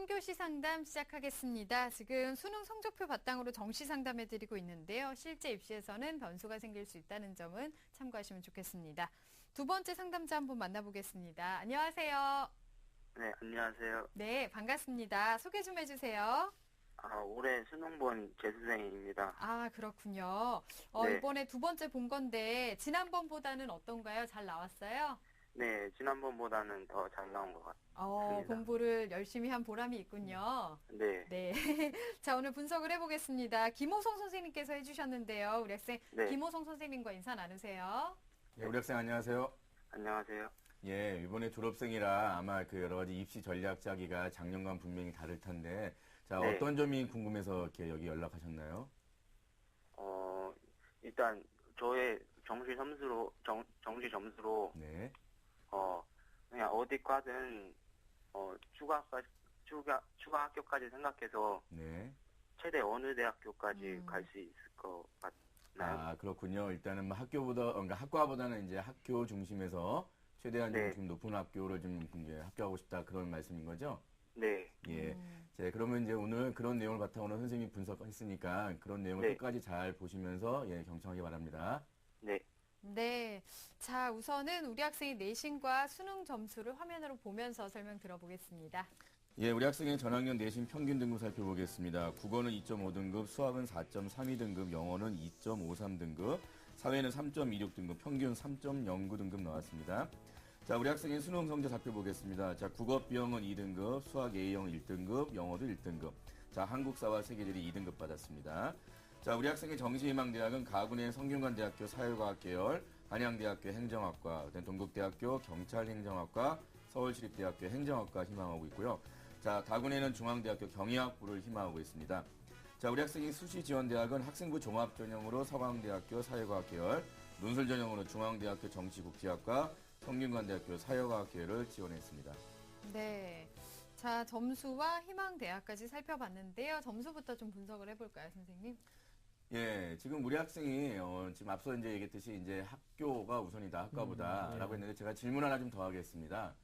3교시 상담 시작하겠습니다. 지금 수능 성적표 바탕으로 정시 상담해드리고 있는데요. 실제 입시에서는 변수가 생길 수 있다는 점은 참고하시면 좋겠습니다. 두 번째 상담자 한번 만나보겠습니다. 안녕하세요. 네, 안녕하세요. 네, 반갑습니다. 소개 좀 해주세요. 올해 수능 본 재수생입니다. 아, 그렇군요. 네. 이번에 두 번째 본 건데 지난번보다는 어떤가요? 잘 나왔어요? 네, 지난번보다는 더 잘 나온 것 같습니다. 공부를 열심히 한 보람이 있군요. 네. 네. 자, 오늘 분석을 해보겠습니다. 김호성 선생님께서 해주셨는데요. 우리 학생 네. 김호성 선생님과 인사 나누세요. 예, 우리 학생 안녕하세요. 안녕하세요. 예, 이번에 졸업생이라 아마 그 여러 가지 입시 전략 짜기가 작년과는 분명히 다를 텐데, 자, 네. 어떤 점이 궁금해서 이렇게 여기 연락하셨나요? 일단 저의 정시 점수로 네. 그냥 어디 과든 추가 합격까지 생각해서 네. 최대 어느 대학교까지 갈 수 있을 것 같나요? 아, 그렇군요. 일단은 뭐 그러니까 학과보다는 이제 학교 중심에서 최대한 네. 좀 높은 학교를 좀 이제 합격하고 싶다 그런 말씀인 거죠? 네. 예. 자, 그러면 이제 오늘 그런 내용을 바탕으로 선생님이 분석했으니까 그런 내용을 네. 끝까지 잘 보시면서 예, 경청하기 바랍니다. 네. 네. 자, 우선은 우리 학생의 내신과 수능 점수를 화면으로 보면서 설명 들어보겠습니다. 예, 우리 학생의 전학년 내신 평균 등급 살펴보겠습니다. 국어는 2.5등급, 수학은 4.32등급, 영어는 2.53등급, 사회는 3.26등급, 평균 3.09등급 나왔습니다. 자, 우리 학생의 수능 성적 살펴보겠습니다. 자, 국어 B형은 2등급, 수학 A형 1등급, 영어도 1등급. 자, 한국사와 세계지리 2등급 받았습니다. 자, 우리 학생의 정시희망대학은 가군의 성균관대학교 사회과학 계열, 한양대학교 행정학과, 동국대학교 경찰행정학과, 서울시립대학교 행정학과 희망하고 있고요. 자, 다군에는 중앙대학교 경희학부를 희망하고 있습니다. 자, 우리 학생이 수시지원대학은 학생부 종합전형으로 서강대학교 사회과학 계열, 논술전형으로 중앙대학교 정치국제학과, 성균관대학교 사회과학 계열을 지원했습니다. 네. 자, 점수와 희망대학까지 살펴봤는데요. 점수부터 좀 분석을 해볼까요, 선생님? 예, 지금 우리 학생이 지금 앞서 이제 얘기했듯이 이제 학교가 우선이다, 학과보다라고 했는데 제가 질문 하나 좀 더 하겠습니다.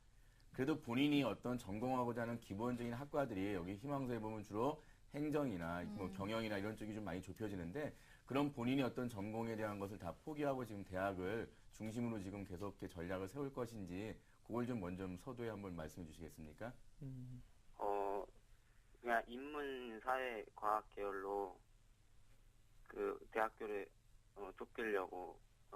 그래도 본인이 어떤 전공하고자 하는 기본적인 학과들이 여기 희망서에 보면 주로 행정이나 뭐 경영이나 이런 쪽이 좀 많이 좁혀지는데 그런 본인이 어떤 전공에 대한 것을 다 포기하고 지금 대학을 중심으로 지금 계속 이렇게 전략을 세울 것인지 그걸 좀 먼저 서두에 한번 말씀해 주시겠습니까? 그냥 인문사회과학 계열로 그 대학교를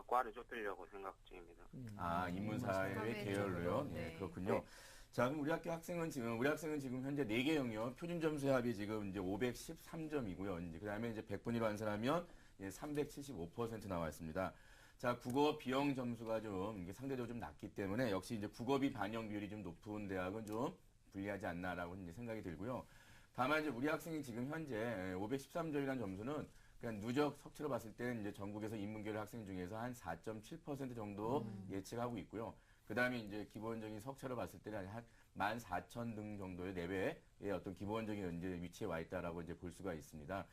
과를 좁히려고 생각 중입니다. 아, 인문사회 계열로요? 네. 네, 그렇군요. 네. 자, 그럼 우리 학생은 지금 현재 4개형이요. 표준 점수 합이 지금 이제 513점이고요. 이제 그다음에 이제 100분위로 환산하면 375% 나와 있습니다. 자, 국어 B형 점수가 좀 이게 상대적으로 좀 낮기 때문에 역시 이제 국어비 반영 비율이 좀 높은 대학은 좀 불리하지 않나라고 이제 생각이 들고요. 다만 이제 우리 학생이 지금 현재 513점이라는 점수는 그냥 누적 석치로 봤을 때는 이제 전국에서 인문계열 학생 중에서 한 4.7% 정도 예측하고 있고요. 그 다음에 이제 기본적인 석차로 봤을 때는 한 14,000등 정도의 내외의 어떤 기본적인 이제 위치에 와 있다라고 이제 볼 수가 있습니다.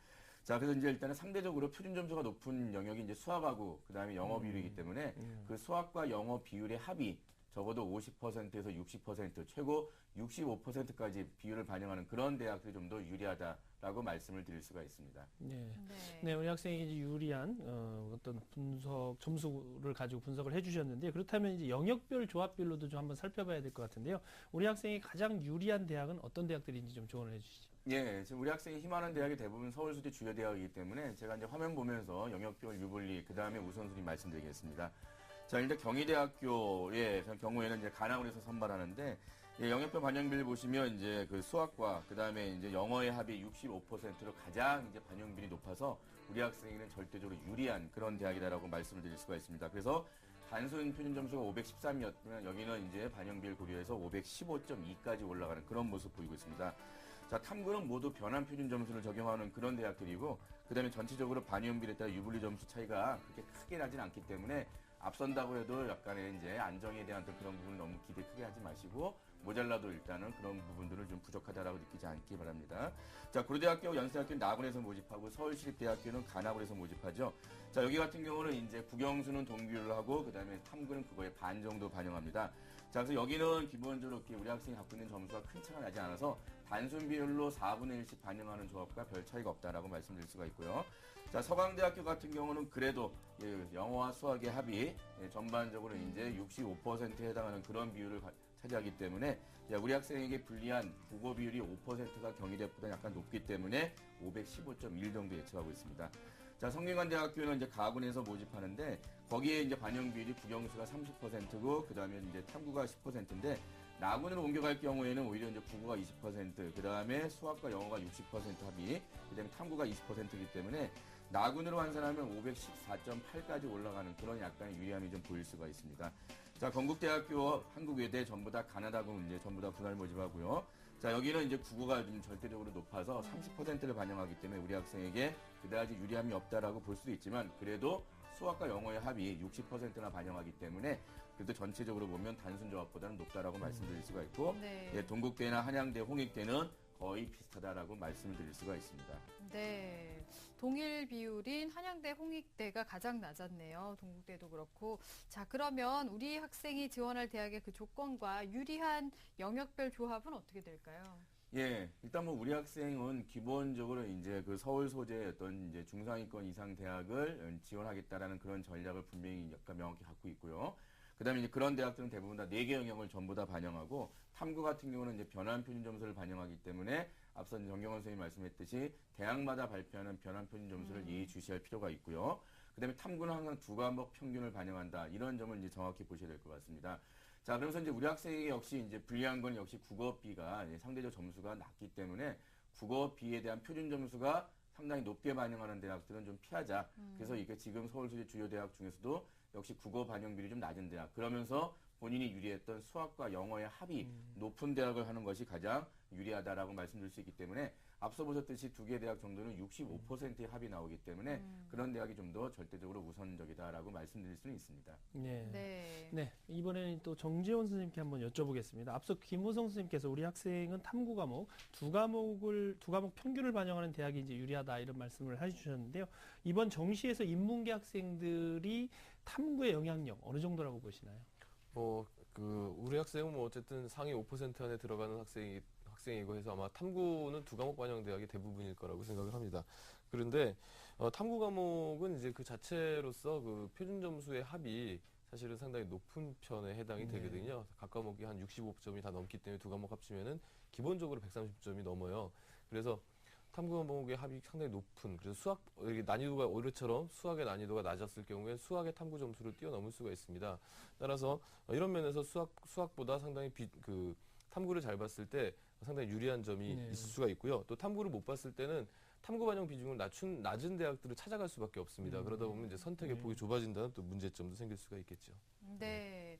자, 그래서 이제 일단은 상대적으로 표준 점수가 높은 영역이 이제 수학하고 그 다음에 영어 비율이기 때문에 그 수학과 영어 비율의 합이 적어도 50%에서 60%, 최고 65%까지 비율을 반영하는 그런 대학들이 좀 더 유리하다라고 말씀을 드릴 수가 있습니다. 네. 네. 네, 우리 학생이 이제 유리한 어떤 분석 점수를 가지고 분석을 해주셨는데 그렇다면 이제 영역별 조합별로도 좀 한번 살펴봐야 될 것 같은데요. 우리 학생이 가장 유리한 대학은 어떤 대학들인지 좀 조언을 해주시죠. 예, 지금 우리 학생이 희망하는 대학이 대부분 서울수지 주요 대학이기 때문에 제가 이제 화면 보면서 영역별 유불리 그 다음에 우선순위 말씀드리겠습니다. 자, 일단 경희대학교의 경우에는 이제 가나울에서 선발하는데, 예, 영역별 반영비를 보시면 이제 그 수학과 그 다음에 이제 영어의 합이 65%로 가장 이제 반영비율이 높아서 우리 학생에는 절대적으로 유리한 그런 대학이다라고 말씀을 드릴 수가 있습니다. 그래서 단순 표준 점수가 513이었으면 여기는 이제 반영비를 고려해서 515.2까지 올라가는 그런 모습 보이고 있습니다. 자, 탐구는 모두 변환 표준 점수를 적용하는 그런 대학들이고, 그 다음에 전체적으로 반영비에 따라 유불리 점수 차이가 그렇게 크게 나진 않기 때문에 앞선다고 해도 약간의 이제 안정에 대한 그런 부분을 너무 기대 크게 하지 마시고 모자라도 일단은 그런 부분들을 좀 부족하다라고 느끼지 않기 바랍니다. 자, 고려대학교, 연세대학교는 나군에서 모집하고 서울시립대학교는 간학원에서 모집하죠. 자, 여기 같은 경우는 이제 국영수는 동비율로 하고 그다음에 탐구는 그거의 반 정도 반영합니다. 자, 그래서 여기는 기본적으로 우리 학생이 갖고 있는 점수가 큰 차이가 나지 않아서 단순 비율로 4분의 1씩 반영하는 조합과 별 차이가 없다라고 말씀드릴 수가 있고요. 자, 서강대학교 같은 경우는 그래도 영어와 수학의 합이 전반적으로 이제 65%에 해당하는 그런 비율을 차지하기 때문에 우리 학생에게 불리한 국어 비율이 5%가 경희대보다 약간 높기 때문에 515.1 정도 예측하고 있습니다. 자, 성균관대학교는 이제 가군에서 모집하는데 거기에 이제 반영 비율이 국영수가 30%고 그다음에 이제 탐구가 10%인데 나군으로 옮겨갈 경우에는 오히려 이제 국어가 20%, 그다음에 수학과 영어가 60% 합이, 그다음에 탐구가 20%이기 때문에 나군으로 환산하면 514.8까지 올라가는 그런 약간의 유리함이 좀 보일 수가 있습니다. 자, 건국대학교, 한국외대 전부 다 가나다군 이제 전부 다 분할 모집하고요. 자, 여기는 이제 국어가 좀 절대적으로 높아서 30%를 반영하기 때문에 우리 학생에게 그다지 유리함이 없다라고 볼 수도 있지만 그래도 수학과 영어의 합이 60%나 반영하기 때문에 그래도 전체적으로 보면 단순 조합보다는 높다라고 말씀드릴 수가 있고 네. 예, 동국대나 한양대, 홍익대는 거의 비슷하다라고 말씀을 드릴 수가 있습니다. 네. 동일 비율인 한양대, 홍익대가 가장 낮았네요. 동국대도 그렇고. 자, 그러면 우리 학생이 지원할 대학의 그 조건과 유리한 영역별 조합은 어떻게 될까요? 예, 일단 뭐 우리 학생은 기본적으로 이제 그 서울 소재의 어떤 이제 중상위권 이상 대학을 지원하겠다라는 그런 전략을 분명히 약간 명확히 갖고 있고요. 그다음에 이제 그런 대학들은 대부분 다 4개 영역을 전부 다 반영하고 탐구 같은 경우는 이제 변환 표준 점수를 반영하기 때문에 앞서 정경원 선생님이 말씀했듯이 대학마다 발표하는 변환 표준 점수를 예의주시할 필요가 있고요. 그다음에 탐구는 항상 2과목 평균을 반영한다. 이런 점을 이제 정확히 보셔야 될 것 같습니다. 자, 그러면서 이제 우리 학생에게 역시 이제 불리한 건 역시 국어비가 상대적 점수가 낮기 때문에 국어비에 대한 표준 점수가 상당히 높게 반영하는 대학들은 좀 피하자. 그래서 이게 지금 서울소재 주요 대학 중에서도 역시 국어 반영 비율이 좀 낮은 대학. 그러면서 본인이 유리했던 수학과 영어의 합이 높은 대학을 하는 것이 가장 유리하다라고 말씀드릴 수 있기 때문에 앞서 보셨듯이 2개 대학 정도는 65%의 합이 나오기 때문에 그런 대학이 좀 더 절대적으로 우선적이다라고 말씀드릴 수는 있습니다. 네. 네. 네, 이번에는 또 정재원 선생님께 한번 여쭤보겠습니다. 앞서 김호성 선생님께서 우리 학생은 탐구 과목 두 과목 평균을 반영하는 대학이 이제 유리하다 이런 말씀을 해주셨는데요. 이번 정시에서 인문계 학생들이 탐구의 영향력 어느 정도라고 보시나요? 우리 학생은 뭐 어쨌든 상위 5% 안에 들어가는 학생이고 해서 아마 탐구는 두 과목 반영 대학이 대부분일 거라고 생각을 합니다. 그런데 탐구 과목은 이제 그 자체로서 그 표준 점수의 합이 사실은 상당히 높은 편에 해당이 되거든요. 각 과목이 한 65점이 다 넘기 때문에 두 과목 합치면은 기본적으로 130점이 넘어요. 그래서 탐구 과목의 합이 상당히 높은, 그래서 난이도가 오히려처럼 수학의 난이도가 낮았을 경우에 수학의 탐구 점수를 뛰어넘을 수가 있습니다. 따라서 이런 면에서 수학보다 상당히 탐구를 잘 봤을 때 상당히 유리한 점이 있을 수가 있고요. 또 탐구를 못 봤을 때는 탐구 반영 비중을 낮은 대학들을 찾아갈 수밖에 없습니다. 그러다 보면 이제 선택의 폭이 좁아진다는 또 문제점도 생길 수가 있겠죠. 네.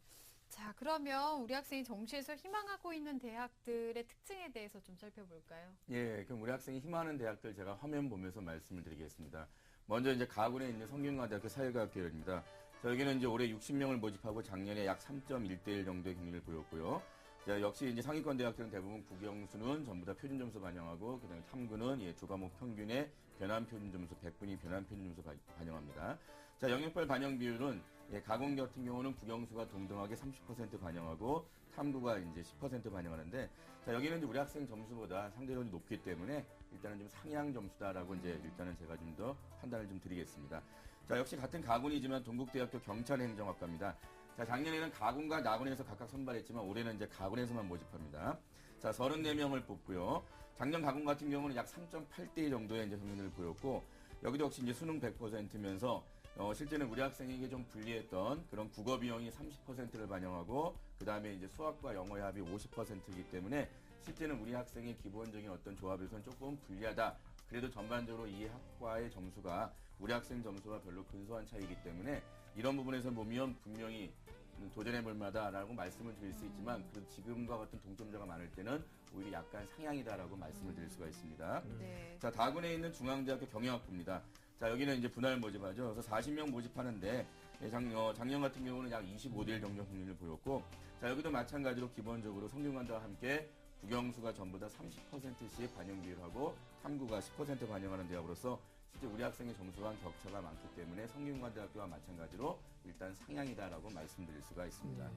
자, 그러면 우리 학생이 정시에서 희망하고 있는 대학들의 특징에 대해서 좀 살펴볼까요? 예, 그럼 우리 학생이 희망하는 대학들 제가 화면 보면서 말씀을 드리겠습니다. 먼저 이제 가군에 있는 성균관대학교 사회과학계열입니다. 저기는 이제 올해 60명을 모집하고 작년에 약 3.1대1 정도의 경기를 보였고요. 자, 역시 이제 상위권 대학들은 대부분 국영수는 전부 다 표준 점수 반영하고 그다음에 탐구는 두 과목 평균의 변환 표준 점수 100분위 변환 표준 점수 반영합니다. 자, 영역별 반영 비율은 가공 같은 경우는 국영수가 동등하게 30% 반영하고 탐구가 이제 10% 반영하는데 자, 여기는 이제 우리 학생 점수보다 상대적으로 높기 때문에 일단은 좀 상향 점수다라고 이제 일단은 제가 좀 더 판단을 좀 드리겠습니다. 자, 역시 같은 가군이지만 동국대학교 경찰행정학과입니다. 자, 작년에는 가군과 나군에서 각각 선발했지만 올해는 이제 가군에서만 모집합니다. 자, 34명을 뽑고요. 작년 가군 같은 경우는 약 3.8대 정도의 이제 성능을 보였고 여기도 역시 이제 수능 100%면서 실제는 우리 학생에게 좀 불리했던 그런 국어 비용이 30%를 반영하고 그 다음에 이제 수학과 영어의 합이 50%이기 때문에 실제는 우리 학생의 기본적인 어떤 조합에서는 조금 불리하다. 그래도 전반적으로 이 학과의 점수가 우리 학생 점수와 별로 근소한 차이이기 때문에 이런 부분에서 보면 분명히 도전해볼 만하다라고 말씀을 드릴 수 있지만 그래도 지금과 같은 동점자가 많을 때는 오히려 약간 상향이다라고 말씀을 드릴 수가 있습니다. 네. 자, 다군에 있는 중앙대학교 경영학부입니다. 자, 여기는 이제 분할 모집하죠. 그래서 40명 모집하는데 작년 같은 경우는 약 25대1 정도 확률을 보였고 자, 여기도 마찬가지로 기본적으로 성균관대와 함께 국영수가 전부 다 30%씩 반영 비율하고 탐구가 10% 반영하는 대학으로서 실제 우리 학생의 점수와 격차가 많기 때문에 성균관대학교와 마찬가지로 일단 상향이다라고 말씀드릴 수가 있습니다.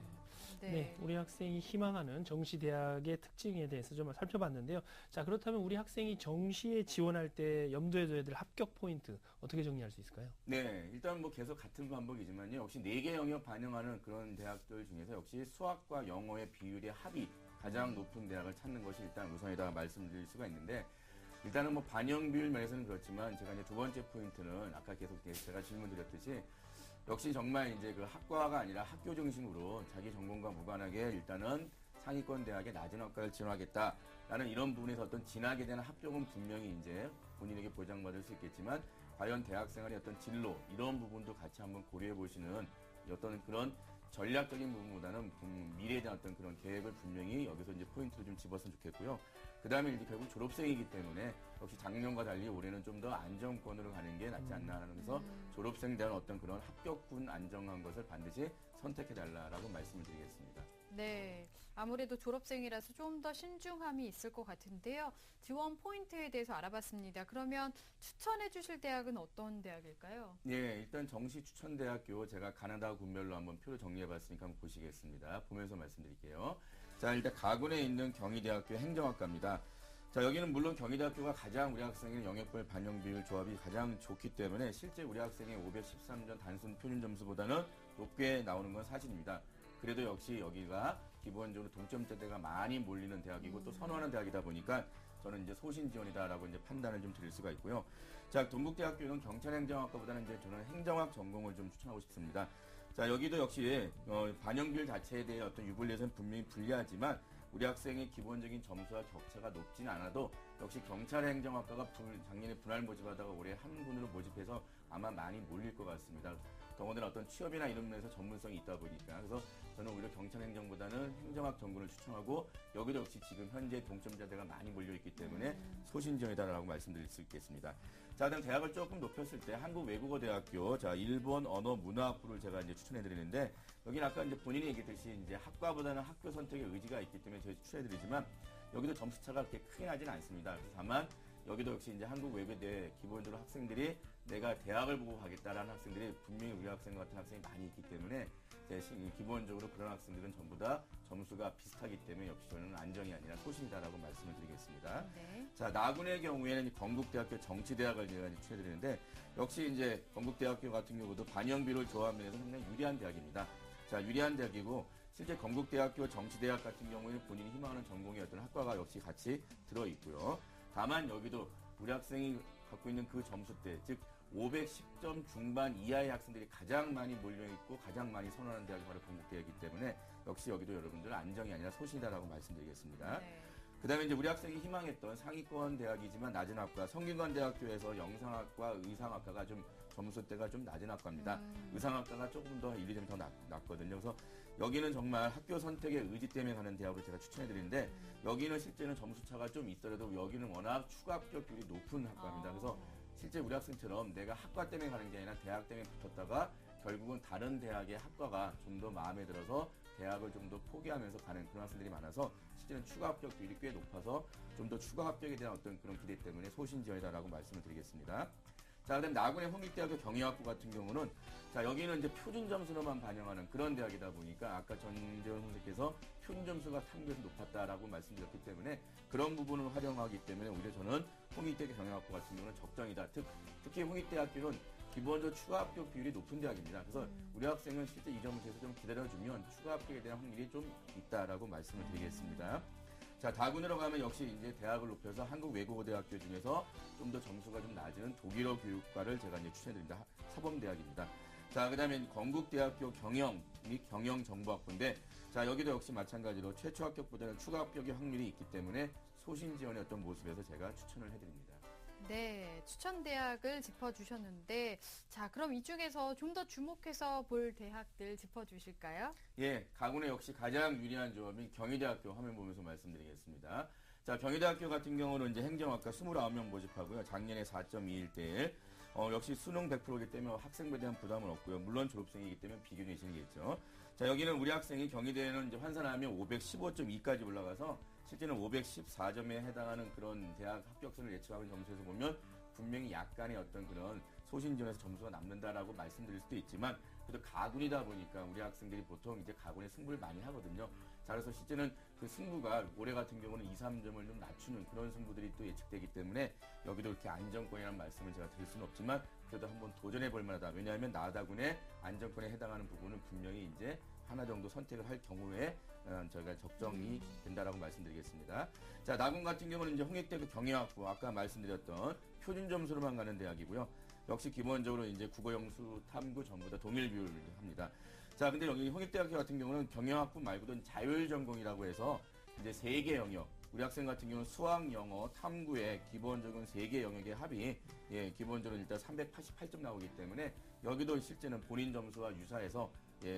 네, 우리 학생이 희망하는 정시대학의 특징에 대해서 좀 살펴봤는데요. 자, 그렇다면 우리 학생이 정시에 지원할 때 염두에 둬야 될 합격 포인트 어떻게 정리할 수 있을까요? 네, 일단 뭐 계속 같은 반복이지만요. 역시 4개 영역 반영하는 그런 대학들 중에서 역시 수학과 영어의 비율의 합이 가장 높은 대학을 찾는 것이 일단 우선이다 말씀드릴 수가 있는데, 일단은 뭐 반영 비율 면에서는 그렇지만 제가 이제 두 번째 포인트는 아까 계속 제가 질문 드렸듯이 역시 정말 이제 그 학과가 아니라 학교 중심으로 자기 전공과 무관하게 일단은 상위권 대학에 낮은 학과를 지원하겠다라는 이런 부분에서 어떤 진학에 대한 합격은 분명히 이제 본인에게 보장받을 수 있겠지만 과연 대학생활의 어떤 진로 이런 부분도 같이 한번 고려해 보시는 어떤 그런 전략적인 부분보다는 미래에 대한 어떤 그런 계획을 분명히 여기서 이제 포인트를 좀 집었으면 좋겠고요. 그 다음에 이제 결국 졸업생이기 때문에 역시 작년과 달리 올해는 좀 더 안정권으로 가는 게 낫지 않나 하면서 졸업생에 대한 어떤 그런 합격군 안정한 것을 반드시 선택해달라고 말씀을 드리겠습니다. 네, 아무래도 졸업생이라서 좀 더 신중함이 있을 것 같은데요. 지원 포인트에 대해서 알아봤습니다. 그러면 추천해 주실 대학은 어떤 대학일까요? 예, 일단 정시 추천대학교 제가 가나다 군별로 한번 표를 정리해봤으니까 한번 보시겠습니다. 보면서 말씀드릴게요. 자, 일단 가군에 있는 경희대학교 행정학과입니다. 자, 여기는 물론 경희대학교가 가장 우리 학생의 영역별 반영 비율 조합이 가장 좋기 때문에 실제 우리 학생의 513점 단순 표준 점수보다는 높게 나오는 건 사실입니다. 그래도 역시 여기가 기본적으로 동점대가 많이 몰리는 대학이고 또 선호하는 대학이다 보니까 저는 이제 소신 지원이다라고 이제 판단을 좀 드릴 수가 있고요. 자, 동국대학교는 경찰행정학과보다는 이제 저는 행정학 전공을 좀 추천하고 싶습니다. 자, 여기도 역시 반영 비율 자체에 대해 어떤 유불리에서는 분명히 불리하지만 우리 학생의 기본적인 점수와 격차가 높진 않아도 역시 경찰행정학과가 작년에 분할 모집하다가 올해 한 분으로 모집해서 아마 많이 몰릴 것 같습니다. 더군다나 어떤 취업이나 이런 면에서 전문성이 있다 보니까 그래서 저는 오히려 경찰행정보다는 행정학 전공을 추천하고 여기도 역시 지금 현재 동점자대가 많이 몰려있기 때문에 소신지원이다라고 말씀드릴 수 있겠습니다. 자, 그다음 대학을 조금 높였을 때 한국외국어대학교, 자, 일본 언어 문화학부를 제가 이제 추천해드리는데 여기는 아까 이제 본인이 얘기했듯이 이제 학과보다는 학교 선택의 의지가 있기 때문에 제가 추천해드리지만 여기도 점수차가 그렇게 크게 나지는 않습니다. 다만 여기도 역시 이제 한국외국어대 기본적으로 학생들이 내가 대학을 보고 가겠다라는 학생들이 분명히 우리 학생 같은 학생이 많이 있기 때문에 기본적으로 그런 학생들은 전부 다 점수가 비슷하기 때문에 역시 저는 안정이 아니라 소신이다라고 말씀을 드리겠습니다. 네. 자, 나군의 경우에는 건국대학교 정치대학을 제가 추천해드리는데 역시 이제 건국대학교 같은 경우도 반영비를 조합한 면에서 상당히 유리한 대학입니다. 자, 유리한 대학이고 실제 건국대학교 정치대학 같은 경우에는 본인이 희망하는 전공의 어떤 학과가 역시 같이 들어있고요. 다만 여기도 우리 학생이 갖고 있는 그 점수대, 즉 510점 중반 이하의 학생들이 가장 많이 몰려있고 가장 많이 선호하는 대학이 바로 건국대학이기 때문에 역시 여기도 여러분들 안정이 아니라 소신이다라고 말씀드리겠습니다. 네. 그 다음에 이제 우리 학생이 희망했던 상위권 대학이지만 낮은 학과, 성균관대학교에서 영상학과, 의상학과가 좀 점수대가 좀 낮은 학과입니다. 의상학과가 조금 더 1, 2점 더 낮거든요. 그래서 여기는 정말 학교 선택의 의지 때문에 가는 대학으로 제가 추천해드리는데 여기는 실제는 점수차가 좀 있더라도 여기는 워낙 추가 합격 비율이 높은 학과입니다. 그래서 실제 우리 학생처럼 내가 학과 때문에 가는 게 아니라 대학 때문에 붙었다가 결국은 다른 대학의 학과가 좀 더 마음에 들어서 대학을 좀 더 포기하면서 가는 그런 학생들이 많아서 실제는 추가 합격 비율이 꽤 높아서 좀 더 추가 합격에 대한 어떤 그런 기대 때문에 소신지원이다라고 말씀을 드리겠습니다. 자, 그다음 나군의 홍익대학교 경영학부 같은 경우는 자, 여기는 이제 표준 점수로만 반영하는 그런 대학이다 보니까 아까 전재원 선생님께서 표준 점수가 탐구에서 높았다라고 말씀드렸기 때문에 그런 부분을 활용하기 때문에 오히려 저는 홍익대학교 경영학부 같은 경우는 적정이다. 특히 홍익대학교는 기본적으로 추가 합격 비율이 높은 대학입니다. 그래서 우리 학생은 실제 이 점을 계속 좀 기다려주면 추가 합격에 대한 확률이 좀 있다라고 말씀을 드리겠습니다. 자, 다군으로 가면 역시 이제 대학을 높여서 한국외국어대학교 중에서 좀 더 점수가 좀 낮은 독일어 교육과를 제가 이제 추천해드립니다. 사범대학입니다. 자, 그 다음에 건국대학교 경영 및 경영정보학부인데 자, 여기도 역시 마찬가지로 최초 합격보다는 추가 합격의 확률이 있기 때문에 소신 지원의 어떤 모습에서 제가 추천을 해드립니다. 네, 추천 대학을 짚어주셨는데, 자, 그럼 이 중에서 좀 더 주목해서 볼 대학들 짚어주실까요? 예, 가군의 역시 가장 유리한 조합인 경희대학교 화면 보면서 말씀드리겠습니다. 자, 경희대학교 같은 경우는 이제 행정학과 29명 모집하고요. 작년에 4.21대1. 역시 수능 100%이기 때문에 학생부에 대한 부담은 없고요. 물론 졸업생이기 때문에 비교는 있으시겠죠. 자, 여기는 우리 학생이 경희대에는 이제 환산하면 515.2까지 올라가서 실제는 514점에 해당하는 그런 대학 합격선을 예측하는 점수에서 보면 분명히 약간의 어떤 그런 소신 지원에서 점수가 남는다라고 말씀드릴 수도 있지만 그래도 가군이다 보니까 우리 학생들이 보통 이제 가군에 승부를 많이 하거든요. 자, 그래서 실제는 그 승부가 올해 같은 경우는 2, 3점을 좀 낮추는 그런 승부들이 또 예측되기 때문에 여기도 이렇게 안정권이라는 말씀을 제가 드릴 수는 없지만 그래도 한번 도전해 볼 만하다. 왜냐하면 나다군의 안정권에 해당하는 부분은 분명히 이제 하나 정도 선택을 할 경우에 저희가 적정이 된다라고 말씀드리겠습니다. 자, 나군 같은 경우는 이제 홍익대학교 경영학부 아까 말씀드렸던 표준 점수로만 가는 대학이고요. 역시 기본적으로 이제 국어, 영수, 탐구 전부 다 동일 비율을 합니다. 자, 근데 여기 홍익대학교 같은 경우는 경영학부 말고도 자율 전공이라고 해서 이제 3개 영역, 우리 학생 같은 경우는 수학, 영어, 탐구의 기본적인 3개 영역의 합이 기본적으로 일단 388점 나오기 때문에 여기도 실제는 본인 점수와 유사해서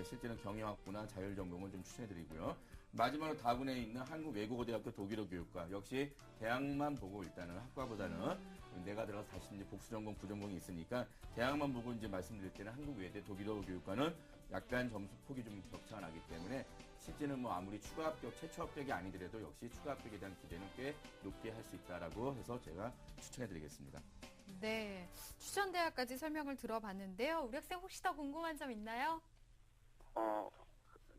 실제는 경영학부나 자율 전공을 좀 추천해드리고요. 마지막으로 다군에 있는 한국외국어대학교 독일어 교육과 역시 대학만 보고 일단은 학과보다는 내가 들어가서 다시 이제 복수 전공, 부전공이 있으니까 대학만 보고 이제 말씀드릴 때는 한국외대 독일어 교육과는 약간 점수 폭이 좀 격차가 나기 때문에 실제는 뭐 아무리 추가 합격, 최초 합격이 아니더라도 역시 추가 합격에 대한 기대는 꽤 높게 할 수 있다라고 해서 제가 추천해드리겠습니다. 네, 추천 대학까지 설명을 들어봤는데요. 우리 학생 혹시 더 궁금한 점 있나요?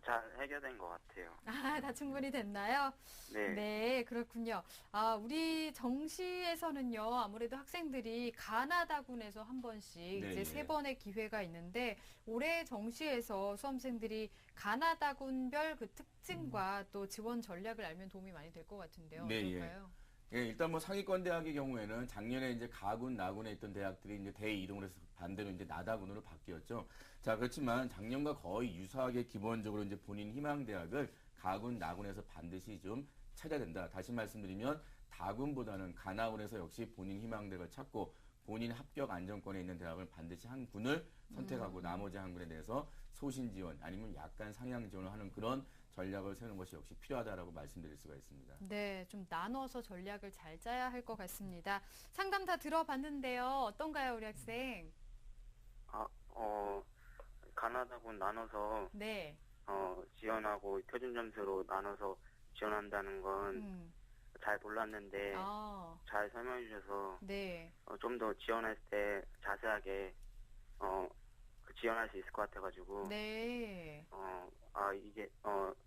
잘 해결된 것 같아요. 아, 다 충분히 됐나요? 네. 네, 그렇군요. 아, 우리 정시에서는요, 아무래도 학생들이 가나다군에서 한 번씩 네, 이제 네. 3번의 기회가 있는데, 올해 정시에서 수험생들이 가나다군별 그 특징과 또 지원 전략을 알면 도움이 많이 될 것 같은데요. 네, 어떨까요? 예, 일단 뭐 상위권 대학의 경우에는 작년에 이제 가군, 나군에 있던 대학들이 이제 대이동을 해서 반대로 이제 나다군으로 바뀌었죠. 자, 그렇지만 작년과 거의 유사하게 기본적으로 이제 본인 희망 대학을 가군, 나군에서 반드시 좀 찾아야 된다. 다시 말씀드리면 다군보다는 가나군에서 역시 본인 희망 대학을 찾고 본인 합격 안정권에 있는 대학을 반드시 한 군을 선택하고 나머지 한 군에 대해서 소신 지원 아니면 약간 상향 지원을 하는 그런 전략을 세우는 것이 역시 필요하다라고 말씀드릴 수가 있습니다. 네, 좀 나눠서 전략을 잘 짜야 할 것 같습니다. 상담 다 들어봤는데요. 어떤가요, 우리 학생? 가나다군 나눠서 네. 지원하고 표준 점수로 나눠서 지원한다는 건 잘 몰랐는데 잘 설명해 주셔서 네. 좀 더 지원할 때 자세하게 지원할 수 있을 것 같아가지고 네. 이게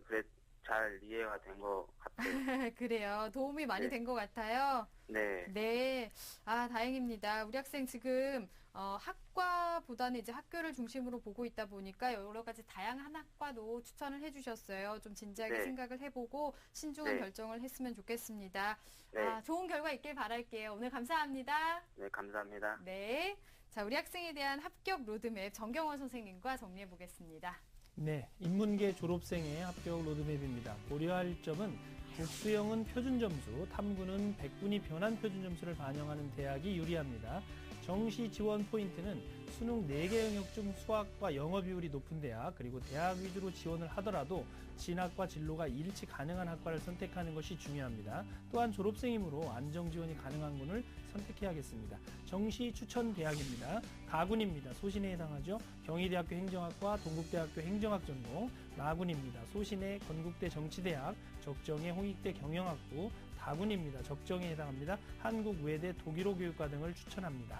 그래 잘 이해가 된 것 같아요. 그래요. 도움이 많이 네. 된 것 같아요. 네. 네. 아, 다행입니다. 우리 학생 지금 학과보다는 이제 학교를 중심으로 보고 있다 보니까 여러 가지 다양한 학과도 추천을 해주셨어요. 좀 진지하게 네. 생각을 해보고 신중한 네. 결정을 했으면 좋겠습니다. 네. 아, 좋은 결과 있길 바랄게요. 오늘 감사합니다. 네, 감사합니다. 네. 자, 우리 학생에 대한 합격 로드맵 정경원 선생님과 정리해 보겠습니다. 네, 인문계 졸업생의 합격 로드맵입니다. 고려할 점은 국수형은 표준 점수, 탐구는 100분위 변환 표준 점수를 반영하는 대학이 유리합니다. 정시 지원 포인트는 수능 4개 영역 중 수학과 영어 비율이 높은 대학, 그리고 대학 위주로 지원을 하더라도 진학과 진로가 일치 가능한 학과를 선택하는 것이 중요합니다. 또한 졸업생이므로 안정 지원이 가능한 군을 선택해야겠습니다. 정시 추천 대학입니다. 가군입니다. 소신에 해당하죠. 경희대학교 행정학과, 동국대학교 행정학 전공. 나군입니다. 소신의 건국대 정치대학, 적정의 홍익대 경영학부. 다군입니다. 적정에 해당합니다. 한국외대 독일어 교육과 등을 추천합니다.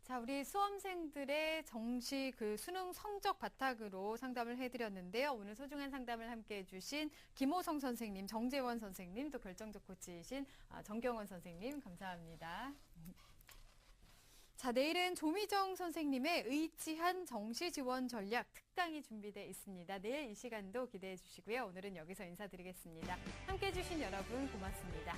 자, 우리 수험생들의 정시 그 수능 성적 바탕으로 상담을 해드렸는데요. 오늘 소중한 상담을 함께 해주신 김호성 선생님, 정재원 선생님, 또 결정적 코치이신 정경원 선생님 감사합니다. 자, 내일은 조미정 선생님의 의치한 정시 지원 전략 특강이 준비되어 있습니다. 내일 이 시간도 기대해 주시고요. 오늘은 여기서 인사드리겠습니다. 함께 해주신 여러분 고맙습니다.